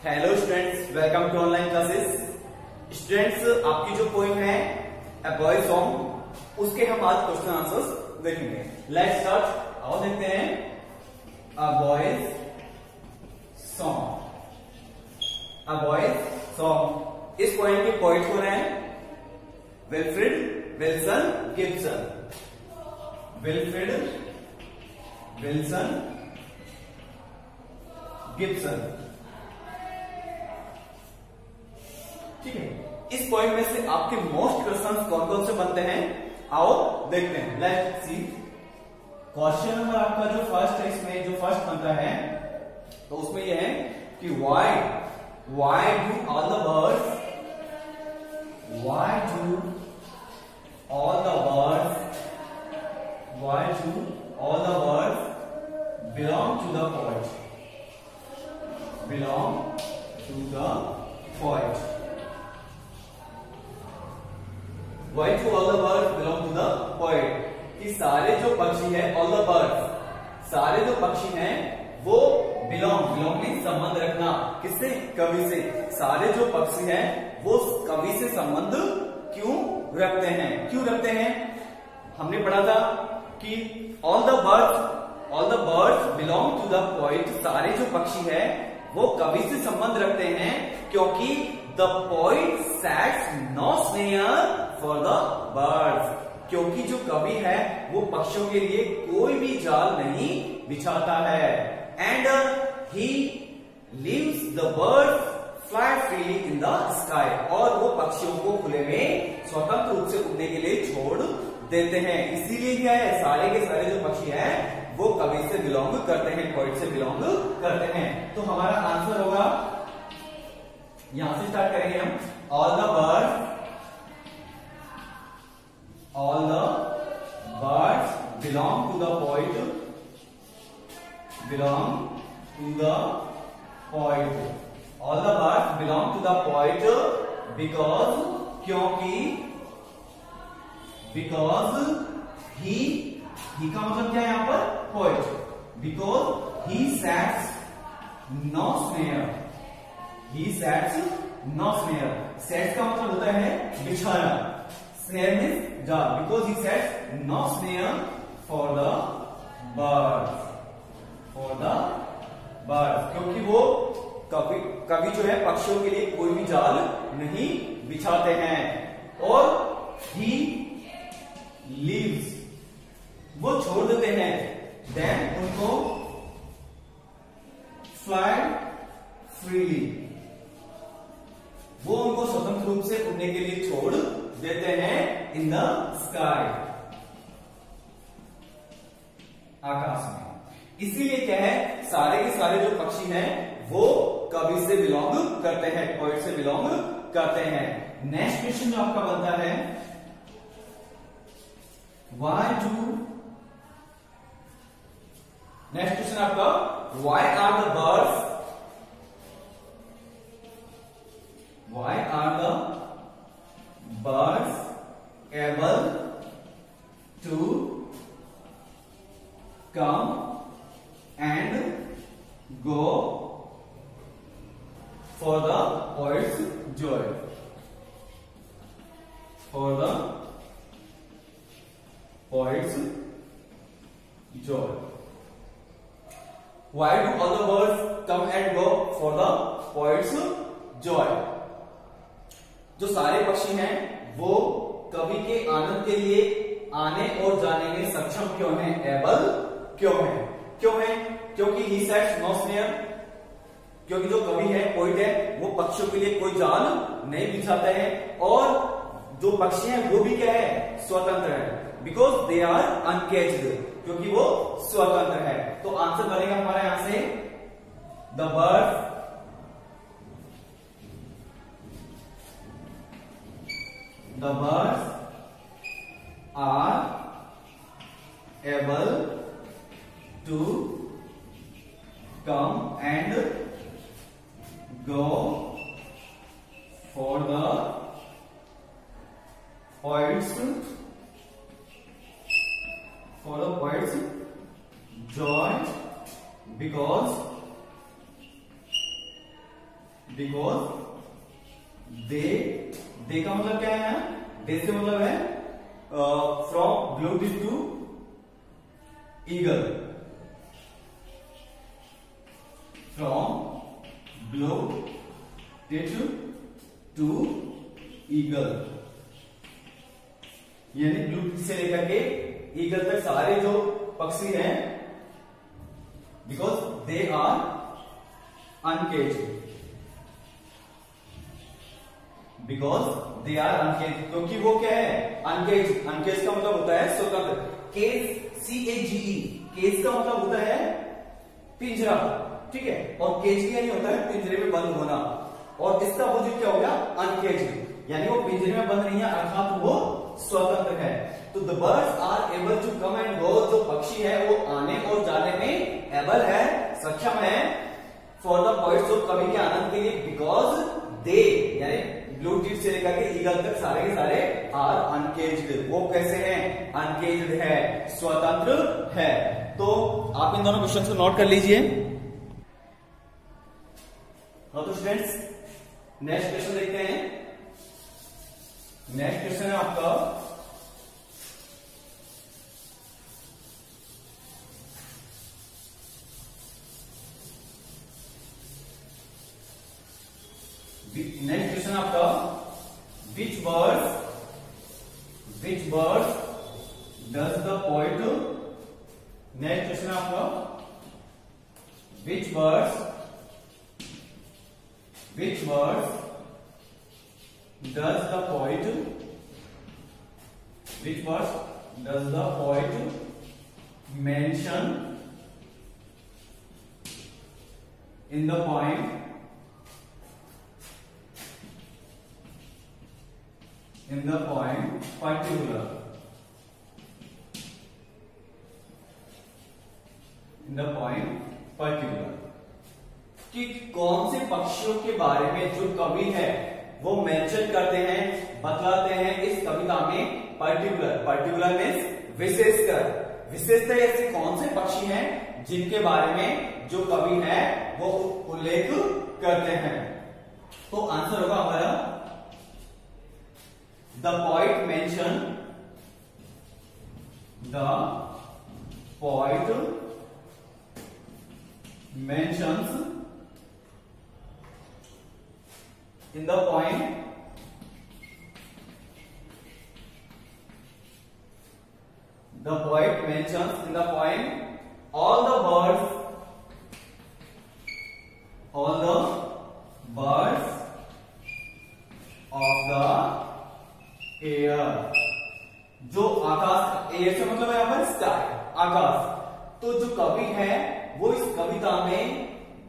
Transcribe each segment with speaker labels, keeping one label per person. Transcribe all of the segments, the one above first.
Speaker 1: Hello students, welcome to online classes. Students, आपकी जो poem है अ बॉय सॉन्ग, उसके हम आज क्वेश्चन आंसर्स देखेंगे। Let's start. आओ देखते हैं अ बॉयज सॉन्ग। अ बॉयज सॉन्ग, इस पोएम के पोएट हो रहे हैं Wilfred Wilson Gibson. Wilfred Wilson Gibson, ठीक है। इस पॉइंट में से आपके मोस्ट क्वेश्चंस कौन कौन से बनते हैं, आओ देखते हैं। Let's see. क्वेश्चन नंबर आपका जो फर्स्ट है, इसमें जो फर्स्ट बनता है तो उसमें यह है कि why do all the birds belong to the poet. belong to the poet. Why do all the birds belong to the poet? कि सारे जो पक्षी हैं, all the birds, सारे जो पक्षी हैं वो belong में संबंध रखना किससे? कवि से। सारे जो पक्षी हैं वो कवि से संबंध क्यों रखते हैं? क्यों रखते हैं? हमने पढ़ा था कि all the birds belong to the poet। सारे जो पक्षी हैं वो कवि से संबंध रखते हैं क्योंकि the poet sets no snare for the birds. क्योंकि जो कवि है वो पक्षियों के लिए कोई भी जाल नहीं बिछाता है। And he leaves the birds fly freely in the sky. और वो पक्षियों को खुले में स्वतंत्र रूप से उड़ने के लिए छोड़ देते हैं। इसीलिए क्या है, सारे के सारे जो पक्षी हैं वो कवि से बिलोंग करते हैं, पोइट से बिलोंग करते हैं। तो हमारा आंसर होगा, यहां से स्टार्ट करेंगे हम। All the birds belong to the poet, all the birds belong to the poet because, क्योंकि, ही का मतलब क्या है यहाँ पर? Poet. Because he sets no snare. Sets का मतलब होता है बिछाना, स्नेयर मीन्स जाल। Because he sets no snare for the birds, क्योंकि वो कवि जो है पक्षियों के लिए कोई भी जाल नहीं बिछाते हैं। और ही लीव्स, वो छोड़ देते हैं, देन उनको फ्लाई फ्रीली, वो उनको स्वतंत्र रूप से उड़ने के लिए छोड़ देते हैं इन द स्काई, आकाश में। इसीलिए क्या है, सारे के सारे जो पक्षी हैं वो कवि से बिलोंग करते हैं, पोएट से बिलोंग करते हैं। नेक्स्ट क्वेश्चन जो आपका बनता है, नेक्स्ट क्वेश्चन आपका, why are the birds able to come and go for the poet's joy, Why do all the birds come and go for the poet's joy? जो सारे पक्षी हैं वो कवि के आनंद के लिए आने और जाने में सक्षम क्यों हैं? एबल क्यों है? क्योंकि he sets no snare, क्योंकि जो कवि है, पोइट है, वो पक्षियों के लिए कोई जाल नहीं बिछाते हैं। और जो पक्षी हैं वो भी क्या है? स्वतंत्र है। बिकॉज दे आर अनकेज्ड, क्योंकि वो स्वतंत्र है। तो आंसर बनेगा हमारा यहां से, the birds are able to come and go for the poets joy because because they का मतलब क्या है? दे से मतलब है from blue tip to eagle, from blue tip to eagle, यानी ब्लू टिप से लेकर के ईगल तक सारे जो पक्षी हैं, because they are uncaged, because they are uncage, क्योंकि वो क्या है? अनकेज। अनकेज का मतलब होता है स्वतंत्र। केज, CAGE, केज का मतलब होता है पिंजरा, ठीक है, और केज का नहीं होता है पिंजरे में बंद होना, और इसका अपोजिट क्या हो गया? अनकेज, यानी वो पिंजरे में बंद नहीं है, अर्थात वो स्वतंत्र है। तो the birds are able to come and go, जो पक्षी है वो आने और जाने में एबल है, सक्षम है, फॉर द पॉइंट्स, जो कवि के आनंद के लिए, बिकॉज दे, यानी ब्लू टिप से लेकर के ईगल तक सारे के सारे आर अनकेज्ड। वो कैसे हैं? अनकेज्ड है, स्वतंत्र है। तो आप इन दोनों क्वेश्चंस को नोट कर लीजिए। हाँ तो स्टूडेंट्स, नेक्स्ट क्वेश्चन देखते हैं। नेक्स्ट क्वेश्चन है आपका which birds does the poet, next question है आपका which birds does the poet mention in the poem particular, कि कौन से पक्षियों के बारे में जो कवि है वो मेंशन करते हैं, बतलाते हैं इस कविता में पर्टिकुलर मीन्स विशेषकर। विशेषकर ऐसे कौन से पक्षी हैं जिनके बारे में जो कवि है वो उल्लेख करते हैं? तो आंसर होगा हमारा The poet mentions in the poem all the birds of the air, जो आकाश, एयर से मतलब है यहाँ पर स्काई, आकाश। तो जो कवि है वो इस कविता में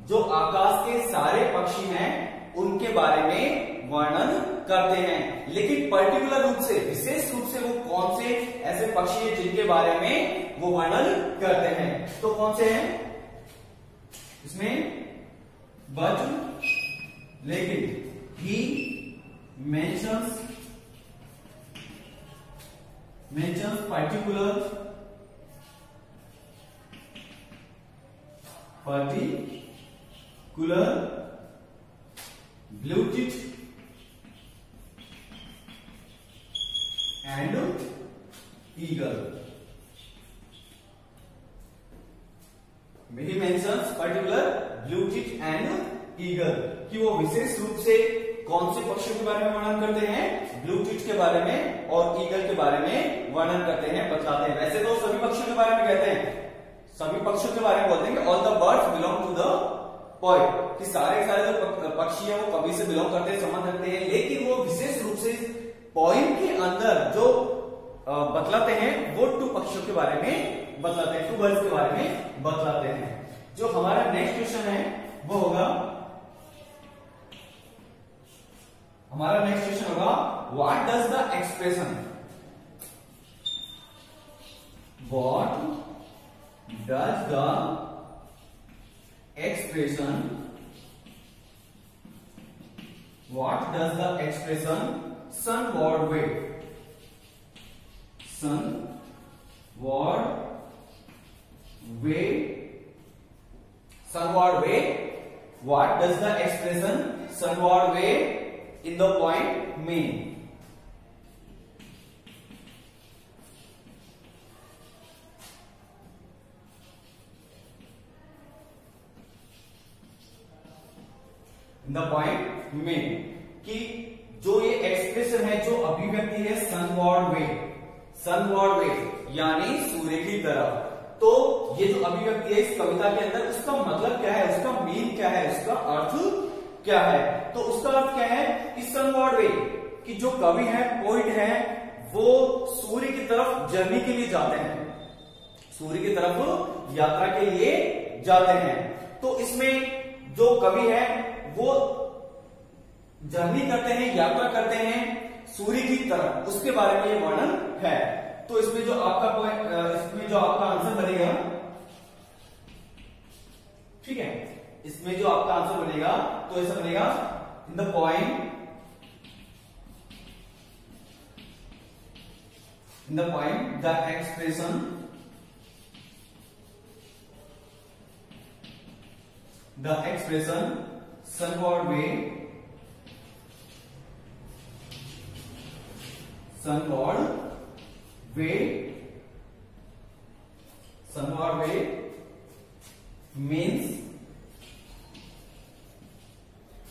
Speaker 1: जो आकाश के सारे पक्षी हैं उनके बारे में वर्णन करते हैं, लेकिन पर्टिकुलर रूप से, विशेष रूप से वो कौन से ऐसे पक्षी हैं जिनके बारे में वो वर्णन करते हैं? तो कौन से हैं इसमें? बट लेकिन ही mentions particular blue-tit and eagle. He mentions particular blue-tit and eagle, कि वो विशेष रूप से कौन से पक्षियों के बारे में वर्णन करते हैं? ब्लू टिट के बारे में और ईगल के बारे में वर्णन करते हैं, बतलाते हैं। वैसे तो सभी पक्षियों के बारे में कहते हैं, सभी पक्षियों के बारे में बोलते हैं कि all the birds belong to the poet, कि सारे जो पक्षी हैं वो कवि से बिलोंग करते हैं, संबंध रखते हैं, लेकिन वो विशेष रूप से पोएम के अंदर जो बतलाते हैं वो टू पक्षियों के बारे में बतलाते हैं, टू बर्ड्स के बारे में बतलाते हैं। जो हमारा नेक्स्ट क्वेश्चन है वो होगा, हमारा नेक्स्ट क्वेश्चन होगा what does the expression, what does the expression, what does the expression sunward wave, sunward wave what does the expression sunward way in the point mean? In the point mean कि जो ये expression है, जो अभिव्यक्ति है sunward वे यानी सूर्य की तरफ, तो ये जो अभिव्यक्ति है इस कविता के अंदर, उसका मतलब क्या है, उसका मीन क्या है, उसका अर्थ क्या है? तो उसका अर्थ क्या है कि सनवर्ड वे, कि जो कवि है, पोइट है, वो सूर्य की तरफ जर्नी के लिए जाते हैं, सूर्य की तरफ यात्रा के लिए जाते हैं। तो इसमें जो कवि है वो जर्नी करते हैं, यात्रा करते हैं सूर्य की तरफ, उसके बारे में ये वर्णन है। तो इसमें जो आपका पॉइंट, इसमें जो आपका आंसर बनेगा, ठीक है, इसमें जो आपका आंसर बनेगा तो ऐसा बनेगा in the point the expression sunward way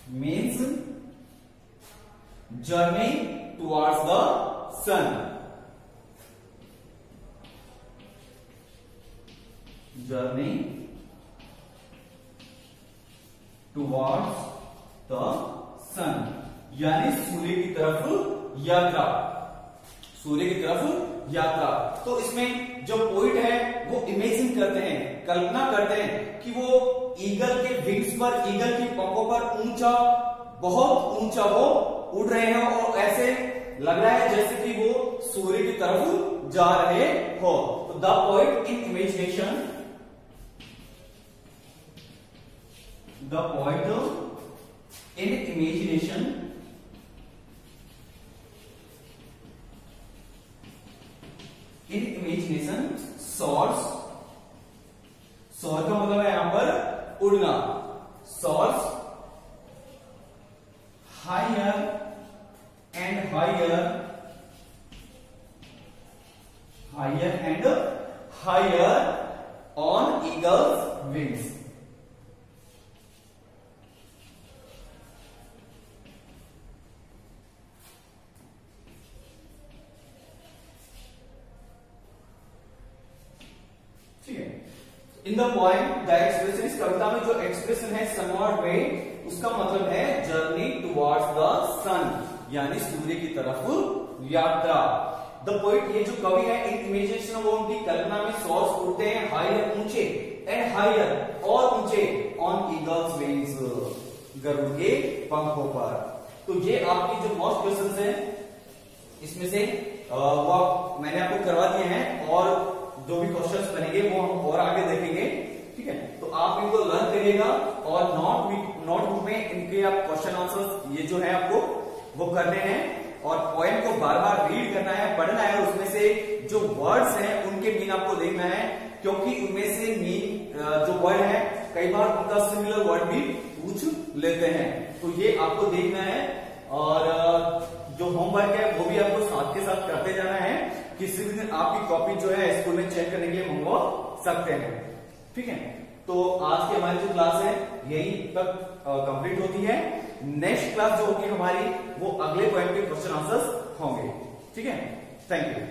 Speaker 1: means journey towards the sun. Journey towards the sun यानी सूर्य की तरफ यात्रा, सूर्य की तरफ यात्रा। तो इसमें जो पोइट है वो इमेजिन करते हैं, कल्पना करते हैं कि वो ईगल के विंग्स पर, ईगल की पंखों पर ऊंचा, बहुत ऊंचा वो उड़ रहे हैं और ऐसे लग रहा है जैसे कि वो सूर्य की तरफ जा रहे हो। तो the poet in imagination, soar का मतलब है यहां पर उड़ना, soars higher and higher on eagle's wings. In the point the expression, इस कविता में जो एक्सप्रेशन है सनवर्ड वे, उसका मतलब है जर्नी टुवर्ड्स द सन यानी सूर्य की तरफ यात्रा। द पोइट, ये जो कवि है, इन इमेजिनेशन, वो उनकी कल्पना में सॉर्स उड़ते हैं हायर, ऊंचे, एंड हायर और ऊंचे, ऑन ईगल्स विंग्स, गरुड़ के पंखों पर। तो ये आपकी जो मोस्ट क्वेश्चन है इसमें से वो मैंने आपको करवा दिए हैं, और जो भी क्वेश्चंस बनेंगे वो हम और आगे देखेंगे, ठीक है। तो आप इनको लर्न करिएगा और नोटबुक में इनके आप क्वेश्चन आंसर्स ये जो है आपको वो करने हैं, और पोएम को बार बार रीड करना है, पढ़ना है, और उसमें से जो वर्ड्स हैं उनके मीन आपको देखना है, क्योंकि उनमें से मीन जो वर्ड है कई बार उनका सिमिलर वर्ड भी पूछ लेते हैं। तो ये आपको देखना है, और जो होमवर्क है वो भी आपको साथ के साथ करते जाना है। किसी भी दिन आपकी कॉपी जो है स्कूल में चेक करने के लिए मंगवा सकते हैं, ठीक है। तो आज की हमारी जो क्लास है यही तक कंप्लीट होती है। नेक्स्ट क्लास जो होगी हमारी वो अगले पॉइंट के क्वेश्चन आंसर्स होंगे, ठीक है। Thank you.